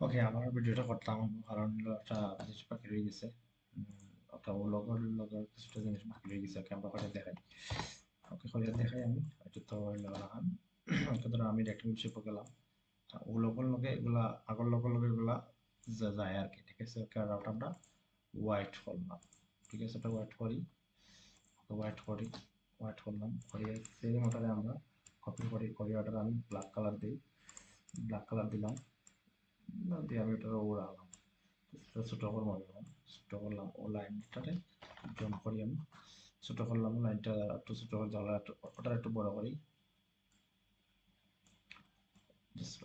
ওকে, আমার ভিডিওটা করতাম কারণ হলো একটা জিনিস বাকি রয়ে গেছে। ওকে, ও লগর কিছুটা জিনিস বাকি রয়ে গেছে। ওকে, আমরা করে দেখাই। ওকে, করে দেখাই আমি। এটা তো হইলো এখন। ওকে, ধরো আমি একটা শিপে গেলাম। ও লগর লগে এগুলা আগর লগর লগে এগুলা যায় আর কি। ঠিক আছে, ওকে, আর ওটা আমরা হোয়াইট করলাম। ঠিক আছে, এটা হোয়াইট করি। হোয়াইট করি, হোয়াইট করলাম। করে সেম ওটারে আমরা কপি করি। করি ওটারে আমি ব্ল্যাক কালার দিই। ব্ল্যাক কালার দিলাম। দিয়ে আমি ওটারে উড়ালাম। ছোট করলাম, ছোট করলাম ও লাইনটারে জয়েন করি আমি। ছোট করলাম লাইনটা, একটু ছোট করে দিলাম, ওটা একটু বড় করি।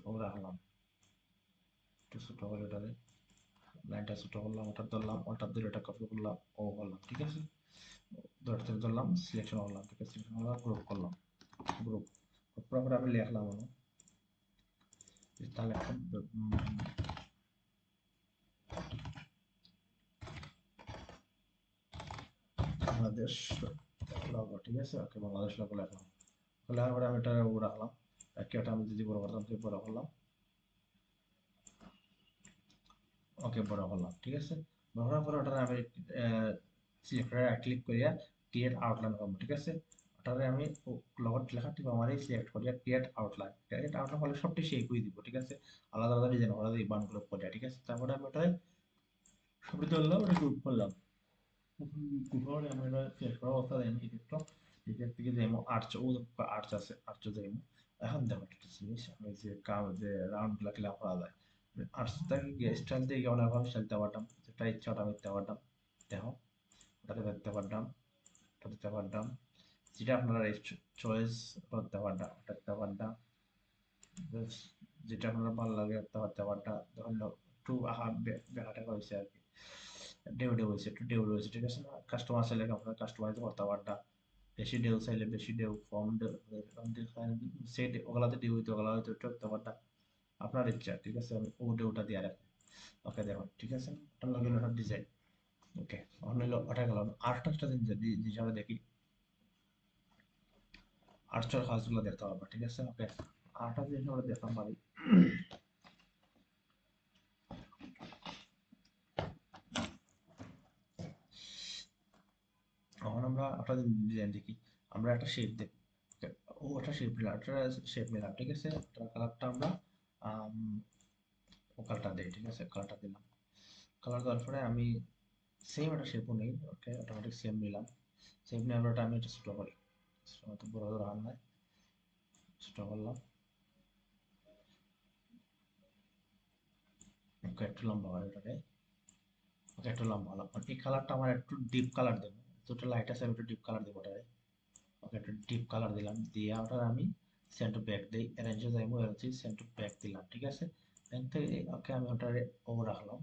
ও রাখলাম একটু ছোট করে ওটারে, লাইনটা ছোট করলাম, ওটা ধরলাম, ওটা ধরে এটা কপি করলাম, ও করলাম। ঠিক আছে, ধরতে ধরলাম, সিলেকশন করলাম। ঠিক আছে, সিলেকশন করলাম, গ্রুপ করলাম। গ্রুপ পুরোপুরি আমি লিখলাম তাহলে বাংলাদেশ লগো। ঠিক আছে, ওকে, বাংলাদেশ লগো লিখলাম। লেখার পরে আমি এটা রাখলাম। ওটা আমি যদি বড় করতাম, বড় করলাম। ওকে, বড় করলাম। ঠিক আছে, বড় করার পরে ওটারে আমি সিলেক্টরে ক্লিক করিয়া ক্রিয়েট আউটলাইন করবো। ঠিক আছে, ওটারে আমি লগত লেখাটি আমারই সিলেক্ট করিয়া ক্রিয়েট আউটলাইন। ক্রিয়েট আউটলাইন হলে সবটি সেই করে দিব। ঠিক আছে, আলাদা আলাদা ডিজাইন করা দিব বান গ্রুপ করিয়া। ঠিক আছে, তারপরে আমি ওটারে সবটি ধরলাম, ওটা গ্রুপ করলাম। গ্রুপ করে আমি এটা সিলেক্ট করা অবস্থা দেয় আমি ইফেক্ট ইফেক্ট থেকে যাইমু আর্চ, ও আর্চ আছে, আর্চ যাইমু। এখন দেখো একটা জিনিস, আমি যে যে রাউন্ড গুলা ক্লিয়ার করা যায়। আর্টসটাকে গিয়ে স্টাইল দিয়ে অনেক ভাবে স্টাইল দিতে পারতাম, যেটা ইচ্ছা ওটা আমি দিতে পারতাম। দেখো, ওটাতে দিতে পারতাম, ওটা দিতে পারতাম, যেটা আপনারা চয়েস করতে পারতাম, ওটা দিতে পারতাম। যেটা আপনার ভালো লাগে দিতে পারতাম। ধরুন একটু বেকাটা হয়েছে আর কি, ডেউ ডেউ হয়েছে, একটু ডেউ রয়েছে। ঠিক আছে না, কাস্টমার চাইলে আপনারা কাস্টমাইজ করতে পারতাম। বেশি ডেউ চাইলে বেশি ডেউ, কম ডেউ, সেই ওগুলাতে ডেউ হইতো, ওগুলা হয়তো একটু করতে পারতাম। আপনার ইচ্ছা। ঠিক আছে, আমি ও ডেউটা দিয়ে রাখি। ওকে, দেখুন। ঠিক আছে, ওটা লাগলো একটা ডিজাইন। ওকে, অন্য হলো ওটা গেল। আরেকটা একটা জিনিস আমরা দেখি, আর্টসের কাজগুলো দেখতে পারবো। ঠিক আছে, ওকে, আরেকটা জিনিস আমরা দেখতে পারি। এখন আমরা একটা ডিজাইন দেখি, আমরা একটা শেপ দেখি। ও একটা শেপ নিলাম, একটা শেপ নিলাম। ঠিক আছে, ওটার কালারটা আমরা ও কালারটা দিই। ঠিক আছে, কালারটা দিলাম। কালার দেওয়ার পরে আমি সেম একটা শেপও নেই। ওকে, অটোমেটিক সেম নিলাম। সেম নিয়ে আমরা আমি এটা ছোট করি, তো বড় বড় হাত নাই, ছোট করলাম। ওকে, একটু লম্বা হয় ওটাকে। ওকে, একটু লম্বা হলো। এই কালারটা আমার একটু ডিপ কালার দেবো, যেটা লাইট আছে আমি একটু ডিপ কালার দেবো ওটাকে। ওকে, একটু ডিপ কালার দিলাম, দিয়ে ওটা আমি সেন্ড টু ব্যাক দিই, অ্যারেঞ্জে যাইবো, অ্যারেঞ্জে সেন্ড টু ব্যাক দিলাম। ঠিক আছে, এখান থেকে ওকে আমি ওটারে ও রাখলাম।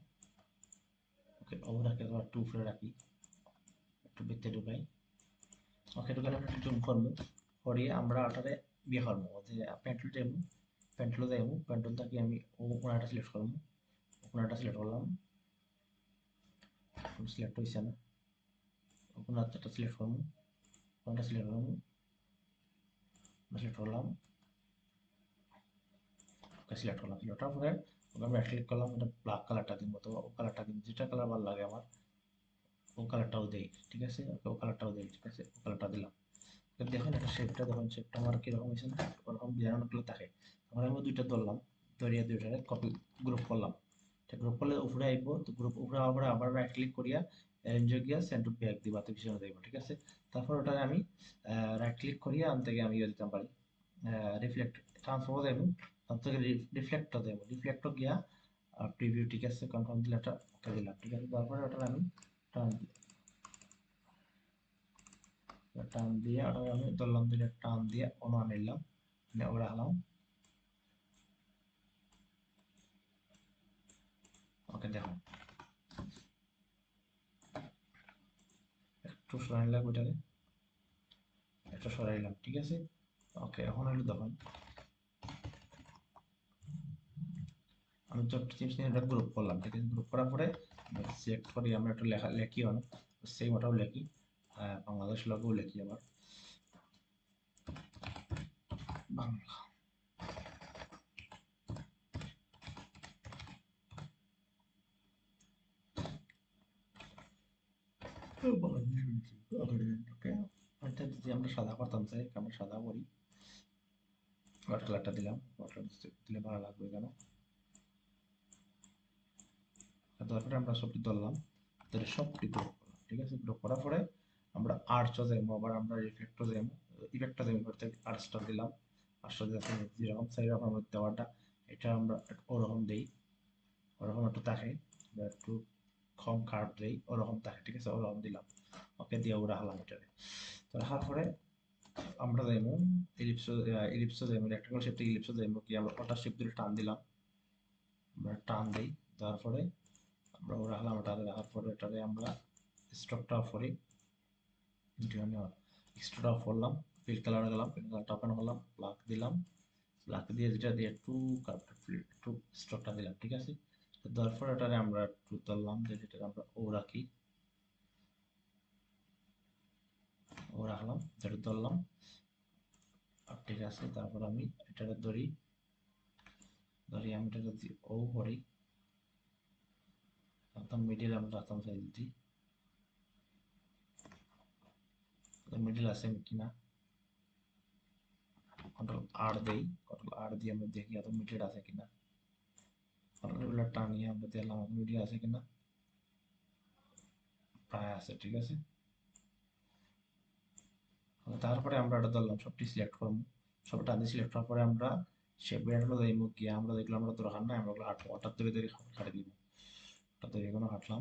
ওকে, ও রাখে আবার টু ফ্রে রাখি, একটু ভিতরে ঢুকাই। ওকে, ঢুকালে আমরা একটু জুম করবো, করিয়ে আমরা ওটারে বিয়ে করবো যে পেন্টুল যাইবো, পেন্টুল যাইবো, পেন্টুল থাকি আমি ও কোনাটা সিলেক্ট করবো, কোনাটা সিলেক্ট করলাম। সিলেক্ট হয়েছে না, কোনাটা সিলেক্ট করবো, কোনটা সিলেক্ট করবো, সিলেক্ট করলাম। ওকে, সিলেক্ট করলাম। সিলেক্ট করার পরে ওকে আমি ক্লিক করলাম, এটা ব্ল্যাক কালারটা দিব, তো ও কালারটা দিব, যেটা কালার ভালো লাগে আমার ও কালারটাও দেই। ঠিক আছে, ওকে, ও কালারটাও দেই। ঠিক আছে, ও কালারটা দিলাম। দেখেন এটা শেপটা, দেখুন শেপটা আমার কিরকম হয়েছে না, ওরকম ডিজাইন অনেকগুলো থাকে। তখন আমি দুইটা ধরলাম, ধরিয়া দুইটারে কপি গ্রুপ করলাম। গ্রুপ করলে উপরে আইব, তো গ্রুপ উপরে আবার আবার রাইট ক্লিক করিয়া অ্যারেঞ্জ গিয়া সেন্ড টু ব্যাক দিবা, তো পিছনে যাইব। ঠিক আছে, তারপর ওটারে আমি রাইট ক্লিক করিয়া আন থেকে আমি ইয়ে দিতে পারি, রিফ্লেক্ট ট্রান্সফার যাইব, তার থেকে রিফ্লেক্টর যাইব, রিফ্লেক্টর গিয়া প্রিভিউ। ঠিক আছে, কনফার্ম দিলে একটা ওকে দিলাম। ঠিক আছে, তারপরে ওটা আমি টান টান দিয়ে ওটা আমি ধরলাম, দিলে টান দিয়ে অন্য নিলাম, ওরা হলাম। ওকে, দেখো একটু সরাইলাম, ওইটাকে একটু সরাইলাম। ঠিক আছে, ওকে, এখন হলো দেখুন, আমি তো চিপস নিয়ে এটা গ্রুপ করলাম। ঠিক আছে, গ্রুপ করার পরে সিলেক্ট করি, আমরা একটু লেখা লেখি অনেক, সেম ওটাও লেখি, বাংলাদেশ লগও লেখি আবার, বাংলা। ওকে, অর্থাৎ যদি আমরা সাদা করতাম চাই, আমরা সাদা করি, ওয়াটার কালারটা দিলাম, ওয়াটার দিলে ভালো লাগবে এখানে। তারপরে আমরা সবটি ধরলাম, তাহলে সবটি গ্রুপ করলাম, ঠিক আছে। গ্রুপ করার পরে আমরা আর্টসও যাইবো, আবার আমরা ইফেক্টও যাইবো, ইফেক্টটা যাইবো করতে আর্টসটা দিলাম, আর্টসটা যাতে যেরকম চাই এরকম আমরা দেওয়াটা, এটা আমরা ওরকম দেই, ওরকম একটু থাকে, একটু কম কার্ভ দেই, ওরকম থাকে, ঠিক আছে, ওরকম দিলাম। ওকে, দিয়ে ওরা হালাম এটারে। তো রাখার পরে আমরা যাইবো ইলিপসো, ইলিপসো যাইবো, রেক্টাঙ্গল শেপটা ইলিপসো যাইবো, কি আমরা ওটা শেপ ধরে টান দিলাম, আমরা টান দিই, তারপরে আমরা ওরা হালাম, ওটারে রাখার পরে এটারে আমরা স্টকটা অফ করি, স্টকটা অফ করলাম, ফিল কালারে গেলাম, ফিল কালারটা ওপেন করলাম, প্লাগ দিলাম, প্লাগ দিয়ে যেটা দিয়ে একটু একটু স্টকটা দিলাম, ঠিক আছে। তো দেওয়ার পরে এটারে আমরা একটু ধরলাম, যে যেটা আমরা ও রাখি, ও রাখলাম, যেটা ধরলাম, ঠিক আছে। তারপর আমি এটারে ধরি, ধরি আমি এটা যদি ও করি, একদম মিডিল আমরা রাখতাম সাইজ দিই, মিডিল আছে কিনা, কন্ট্রোল আর দেই, কন্ট্রোল আর দিয়ে আমরা দেখি এত মিডিল আছে কিনা, কন্ট্রোল টানিয়ে আমরা দেখলাম মিডিল আছে কিনা, প্রায় আছে, ঠিক আছে। তারপরে আমরা এটা ধরলাম, সবটি সিলেক্ট করবো, সব টানি সিলেক্ট করার পরে আমরা শেপ বেরোলো যাইবো, গিয়ে আমরা দেখলাম আমরা দরকার নাই, আমরা ওগুলো হাঁটবো, হঠাৎ ধরে ধরে হাঁটে দিব, হঠাৎ ধরে এগুলো হাঁটলাম,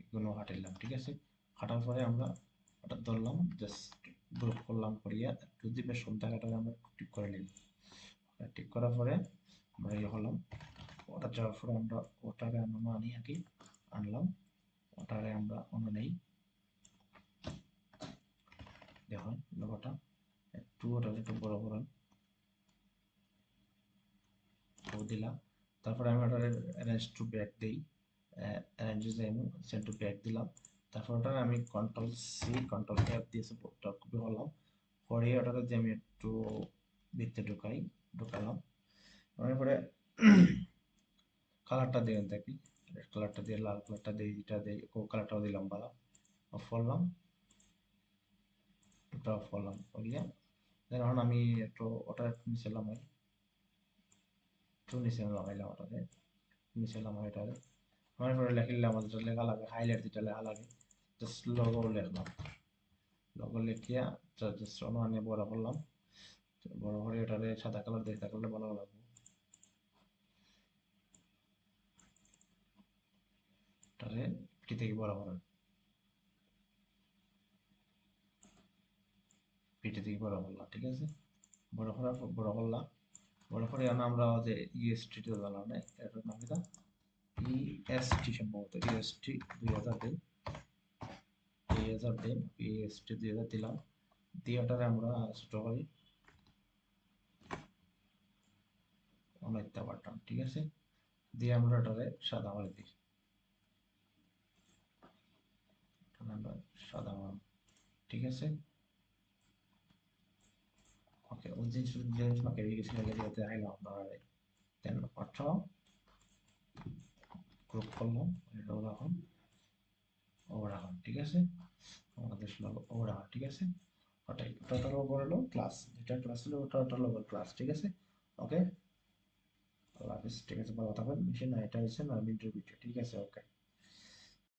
এগুলো হাঁটাইলাম, ঠিক আছে। হাঁটার পরে আমরা হঠাৎ ধরলাম, জাস্ট গ্রুপ করলাম, করিয়া যদি বেশ সন্ধ্যাটাকে আমরা টিক করে নিলাম, টিক করার পরে আমরা ইয়ে হলাম, ওটা যাওয়ার পরে আমরা ওটারে আমরা আনি আগে, আনলাম, ওটারে আমরা অন্য নেই, দেখুন লোগোটা একটু, ওটা একটু বড় করেন, ও দিলাম। তারপরে আমি ওটারে অ্যারেঞ্জ টু ব্যাক দিই, অ্যারেঞ্জে যাইমু, সেন্ড টু ব্যাক দিলাম। তারপর ওটারে আমি কন্ট্রোল সি কন্ট্রোল এফ দিয়ে সাপোর্টটা কপি করলাম, পরে ওটাতে যে আমি একটু ভিতরে ঢুকালাম, তারপরে কালারটা দিয়ে দেখি, রেড কালারটা দিয়ে, লাল কালারটা দিয়ে, এটা দিয়ে, ও কালারটাও দিলাম, বালা অফ করলাম, এটা অফ করলাম, করিয়া এখন আমি একটু ওটা একটু নিচে নামাই, একটু নিচে লাগাইলাম, ওটাতে নিচে নামাই, এটারে আমার পরে লিখলাম, আমাদের যেটা লেখা লাগে, হাইলাইট যেটা লেখা লাগে, জাস্ট লোগো লিখলাম, লোগো লিখিয়া জাস্ট অনুমানে বড় করলাম, বড় করে এটারে সাদা কালার দিয়ে থাকলে ভালো লাগবে, এটারে পিটি থেকে বড় করেন, পিটি থেকে বড় করলাম, ঠিক আছে। বড় করার পর বড় করলাম, বড় করে আমরা যে ইএসটি তে দিলাম না, এটার নাম কি, ইএসটি সম্ভবত, ইএসটি 2000 দিন, 2000 দিন, ইএসটি 2000 দিলাম, দিয়ে ওটারে আমরা ছোট করি, অনেকটা বাটন, ঠিক আছে, দিয়ে আমরা ওটারে সাদা করে দিই, আমরা সাদা বানাবো, ঠিক আছে। ওকে, ওই জিনিস মাকে রেখেছিল যেতে আইলাম আপনারা, দেন অটো গ্রুপ করলাম, এটা রাখুন, ও রাখুন, ঠিক আছে, আমাদের লোগো ও রাখুন, ঠিক আছে। ওটাই, ওটা লোগো হলো ক্লাস, যেটা ক্লাস ছিল ওটা লোগো ক্লাস, ঠিক আছে। ওকে, আল্লাহ হাফিজ, ঠিক আছে, ভালো থাকবেন, বেশি না, এটা হচ্ছে নরমিন্টের ভিডিও, ঠিক আছে, ওকে।